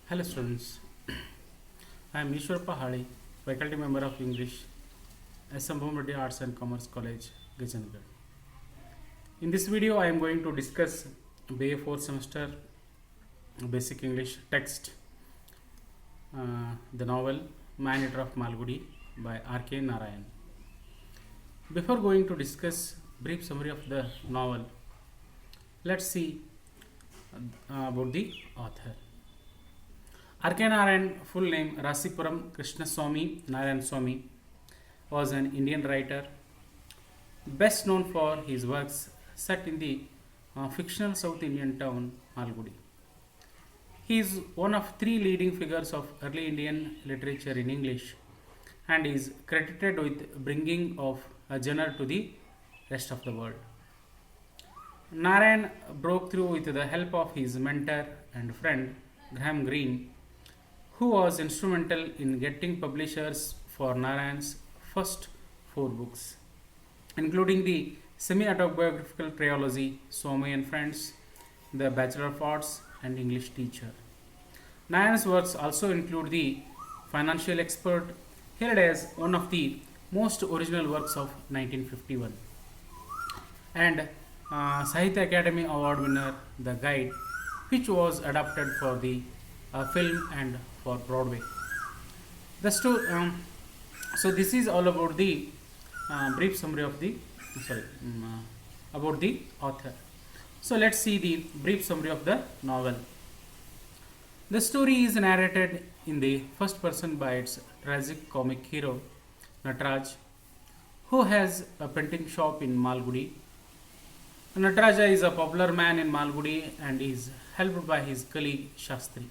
Hello students, I am Ishwar Pahali, faculty member of English at Sem Basic Arts and Commerce College, Gajangarh. In this video, I am going to discuss BA 4th semester Basic English text, the novel Man Eater of Malgudi by R.K. Narayan. Before going to discuss brief summary of the novel, let's see about the author. R.K. Narayan, full name Rasipuram Krishnaswamy Narayan Swamy, was an Indian writer, best known for his works set in the fictional South Indian town Malgudi. He is one of three leading figures of early Indian literature in English and is credited with bringing of a genre to the rest of the world. Narayan broke through with the help of his mentor and friend Graham Greene, who was instrumental in getting publishers for Narayan's first four books, including the semi-autobiographical trilogy Swamy and Friends, The Bachelor of Arts, and English Teacher. Narayan's works also include the Financial Expert, hailed as one of the most original works of 1951, and Sahitya Academy Award winner The Guide, which was adapted for the film and for Broadway. So this is all about the brief summary of the about the author. So let's see the brief summary of the novel. The story is narrated in the first person by its tragic comic hero Nataraj, who has a printing shop in Malgudi. Nataraja is a popular man in Malgudi and is helped by his colleague Shastri.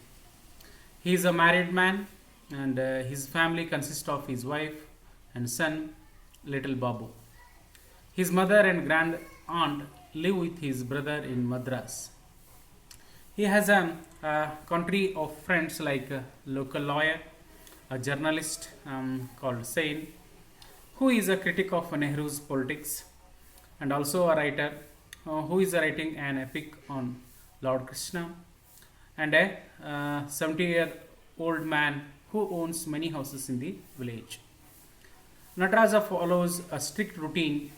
He is a married man and his family consists of his wife and son, little Babu. His mother and grand aunt live with his brother in Madras. He has a country of friends like a local lawyer, a journalist called Sain, who is a critic of Nehru's politics, and also a writer who is writing an epic on Lord Krishna, and a 70-year-old man who owns many houses in the village. Nataraja follows a strict routine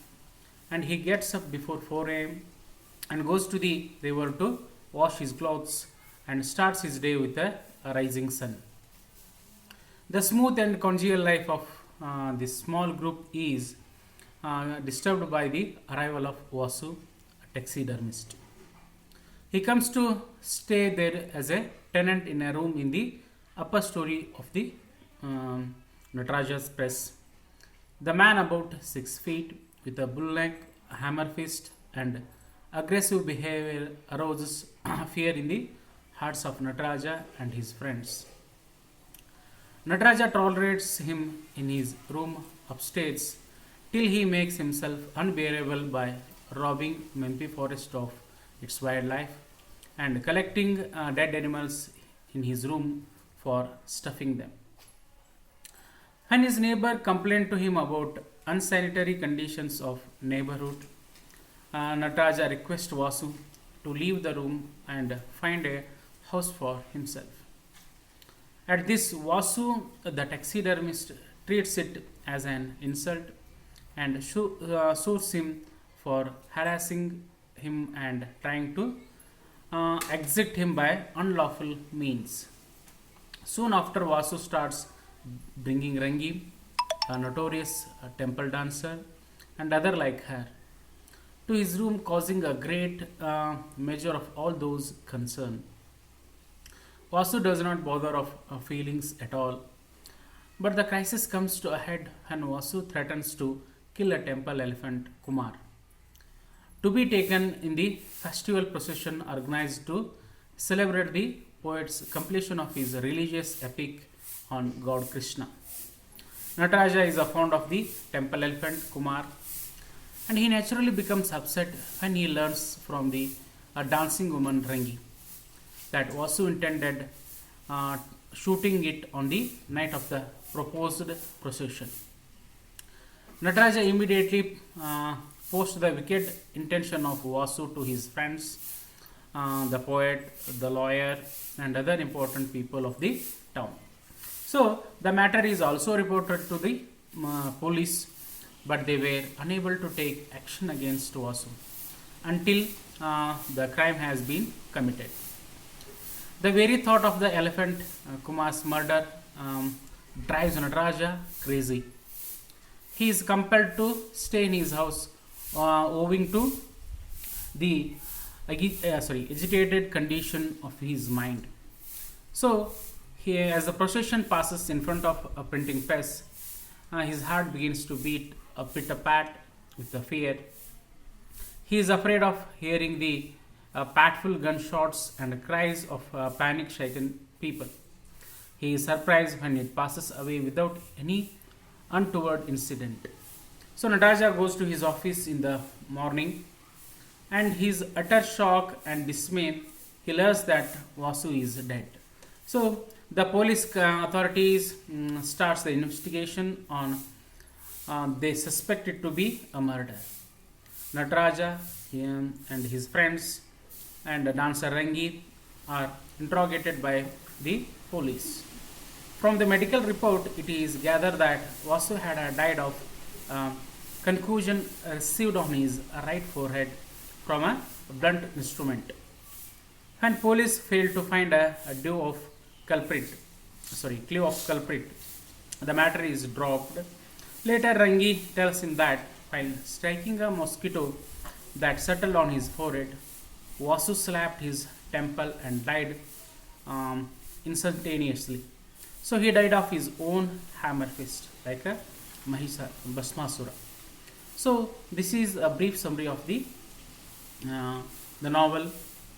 and he gets up before 4 am and goes to the river to wash his clothes and starts his day with a rising sun. The smooth and congenial life of this small group is disturbed by the arrival of Vasu, a taxidermist. He comes to stay there as a tenant in a room in the upper story of the Nataraja's press. The man, about 6 feet, with a bull neck, a hammer fist, and aggressive behavior, arouses fear in the hearts of Nataraja and his friends. Nataraja tolerates him in his room upstairs till he makes himself unbearable by robbing Mempi forest of its wildlife and collecting dead animals in his room for stuffing them. When his neighbor complained to him about unsanitary conditions of neighborhood, Nataraja requests Vasu to leave the room and find a house for himself. At this, Vasu, the taxidermist, treats it as an insult and sues him for harassing him and trying to exit him by unlawful means. Soon after, Vasu starts bringing Rangi, a notorious temple dancer, and other like her, to his room, causing a great measure of all those concerned. Vasu does not bother of feelings at all, but the crisis comes to a head when Vasu threatens to kill a temple elephant, Kumar, to be taken in the festival procession organized to celebrate the poet's completion of his religious epic on God Krishna. Nataraja is fond of the temple elephant Kumar, and he naturally becomes upset when he learns from the dancing woman Rangi that Vasu intended shooting it on the night of the proposed procession. Nataraja immediately posts the wicked intention of Vasu to his friends the poet, the lawyer, and other important people of the town. So the matter is also reported to the police, but they were unable to take action against Vasu until the crime has been committed. The very thought of the elephant Kumar's murder drives Nataraja crazy. He is compelled to stay in his house owing to the agitated condition of his mind. So, as the procession passes in front of a printing press, his heart begins to beat a pit-a-pat with the fear. He is afraid of hearing the patful gunshots and cries of panic-stricken people. He is surprised when it passes away without any untoward incident. So Nataraja goes to his office in the morning, and his utter shock and dismay, he learns that Vasu is dead. So the police authorities starts the investigation on they suspect it to be a murder. Nataraja and his friends and dancer Rangi are interrogated by the police. From the medical report, it is gathered that Vasu had died of concussion received on his right forehead from a blunt instrument. When police failed to find a clue of culprit, the matter is dropped. Later, Rangi tells him that while striking a mosquito that settled on his forehead, Vasu slapped his temple and died instantaneously. So he died of his own hammer fist, like a Bhasmasura. So this is a brief summary of the novel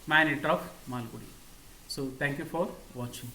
Man Eater of Malgudi. So thank you for watching.